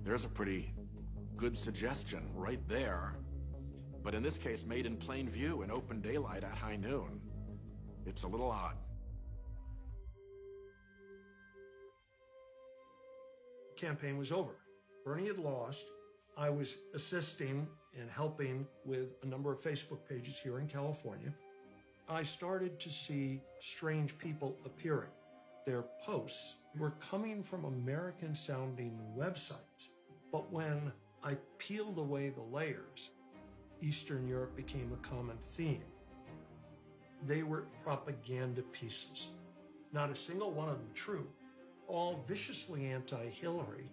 There's a pretty good suggestion right there. But in this case, made in plain view in open daylight at high noon. It's a little odd. Campaign was over. Bernie had lost. I was assisting and helping with a number of Facebook pages here in California. I started to see strange people appearing. Their posts were coming from American-sounding websites. But when I peeled away the layers, Eastern Europe became a common theme. They were propaganda pieces. Not a single one of them true. All viciously anti-Hillary.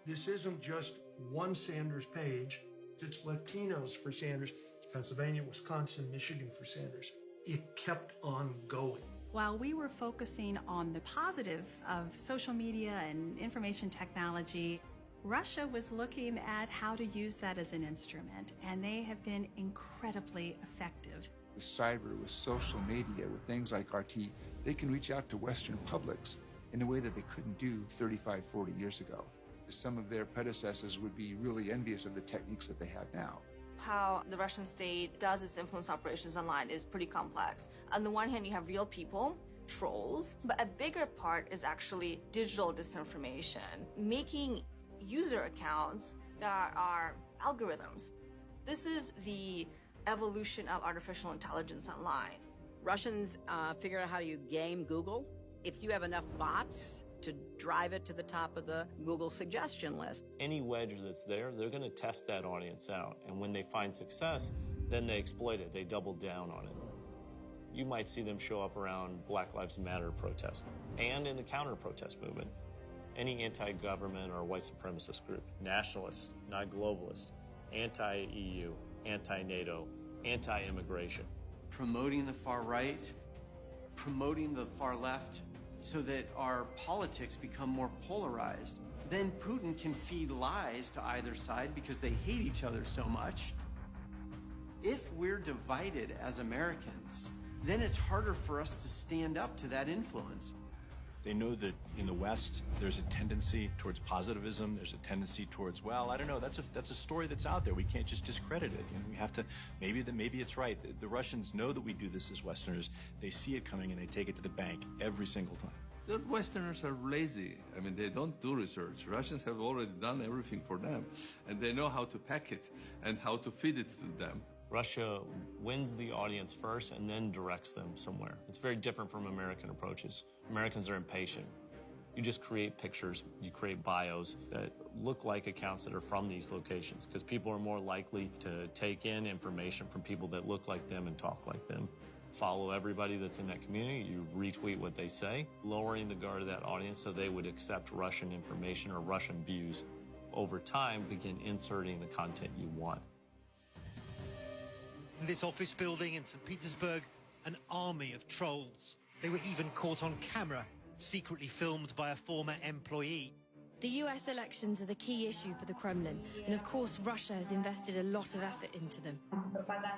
This isn't just one Sanders page. It's Latinos for Sanders. It's Pennsylvania, Wisconsin, Michigan for Sanders. It kept on going. While we were focusing on the positive of social media and information technology, Russia was looking at how to use that as an instrument, and they have been incredibly effective. With cyber, with social media, with things like RT, they can reach out to Western publics in a way that they couldn't do 35, 40 years ago. Some of their predecessors would be really envious of the techniques that they have now. How the Russian state does its influence operations online is pretty complex. On the one hand, you have real people, trolls, but a bigger part is actually digital disinformation, making user accounts that are algorithms. This is the evolution of artificial intelligence online. Russians figure out how you game Google. If you have enough bots to drive it to the top of the Google suggestion list. Any wedge that's there, they're going to test that audience out. And when they find success, then they exploit it. They double down on it. You might see them show up around Black Lives Matter protests and in the counter-protest movement. Any anti-government or white supremacist group, nationalist, not globalist, anti-EU, anti-NATO, anti-immigration. Promoting the far right, promoting the far left, so that our politics become more polarized. Then Putin can feed lies to either side because they hate each other so much. If we're divided as Americans, then it's harder for us to stand up to that influence. They know that in the West, there's a tendency towards positivism. There's a tendency towards, well, I don't know, that's a story that's out there. We can't just discredit it. You know, we have to, maybe it's right. The Russians know that we do this as Westerners. They see it coming and they take it to the bank every single time. The Westerners are lazy. I mean, they don't do research. Russians have already done everything for them. And they know how to pack it and how to feed it to them. Russia wins the audience first and then directs them somewhere. It's very different from American approaches. Americans are impatient. You just create pictures, you create bios that look like accounts that are from these locations because people are more likely to take in information from people that look like them and talk like them. Follow everybody that's in that community, you retweet what they say, lowering the guard of that audience so they would accept Russian information or Russian views. Over time, begin inserting the content you want. In this office building in St. Petersburg, an army of trolls. They were even caught on camera, secretly filmed by a former employee. The US elections are the key issue for the Kremlin, and of course Russia has invested a lot of effort into them.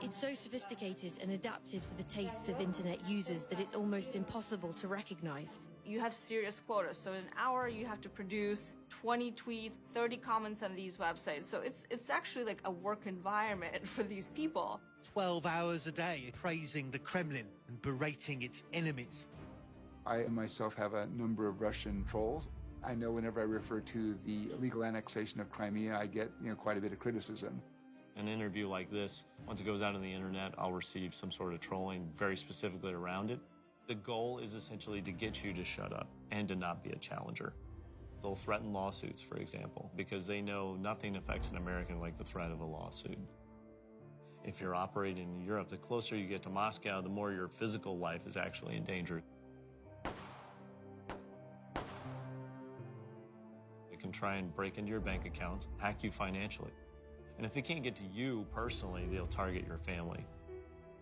It's so sophisticated and adapted for the tastes of internet users that it's almost impossible to recognize. You have serious quotas, so in an hour you have to produce 20 tweets, 30 comments on these websites. So it's actually like a work environment for these people. 12 hours a day praising the Kremlin and berating its enemies. I myself have a number of Russian trolls. I know whenever I refer to the illegal annexation of Crimea, I get quite a bit of criticism. An interview like this, once it goes out on the internet, I'll receive some sort of trolling very specifically around it. The goal is essentially to get you to shut up and to not be a challenger. They'll threaten lawsuits, for example, because they know nothing affects an American like the threat of a lawsuit. If you're operating in Europe, the closer you get to Moscow, the more your physical life is actually in danger. They can try and break into your bank accounts, hack you financially. And if they can't get to you personally, they'll target your family.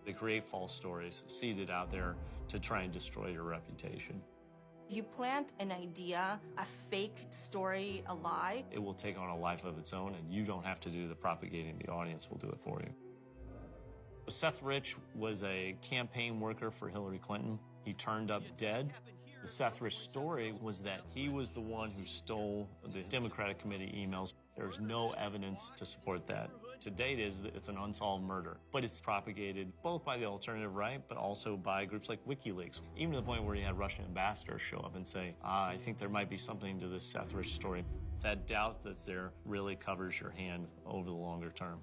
They create false stories, seeded out there to try and destroy your reputation. You plant an idea, a fake story, a lie. It will take on a life of its own, and you don't have to do the propagating. The audience will do it for you. Seth Rich was a campaign worker for Hillary Clinton. He turned up dead. The Seth Rich story was that he was the one who stole the Democratic committee emails. There's no evidence to support that. To date, it's an unsolved murder, but it's propagated both by the alternative right, but also by groups like WikiLeaks, even to the point where you had Russian ambassadors show up and say, I think there might be something to this Seth Rich story. That doubt that's there really covers your hand over the longer term.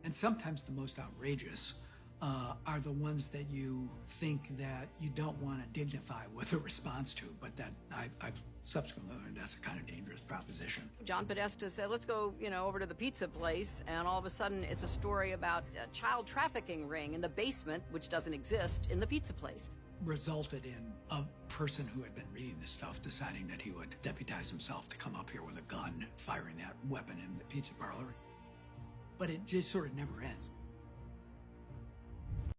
And sometimes the most outrageous are the ones that you think that you don't want to dignify with a response to, but that I've subsequently learned that's a kind of dangerous proposition. John Podesta said, let's go, over to the pizza place, and all of a sudden it's a story about a child trafficking ring in the basement, which doesn't exist, in the pizza place. Resulted in a person who had been reading this stuff deciding that he would deputize himself to come up here with a gun, firing that weapon in the pizza parlor. But it just sort of never ends.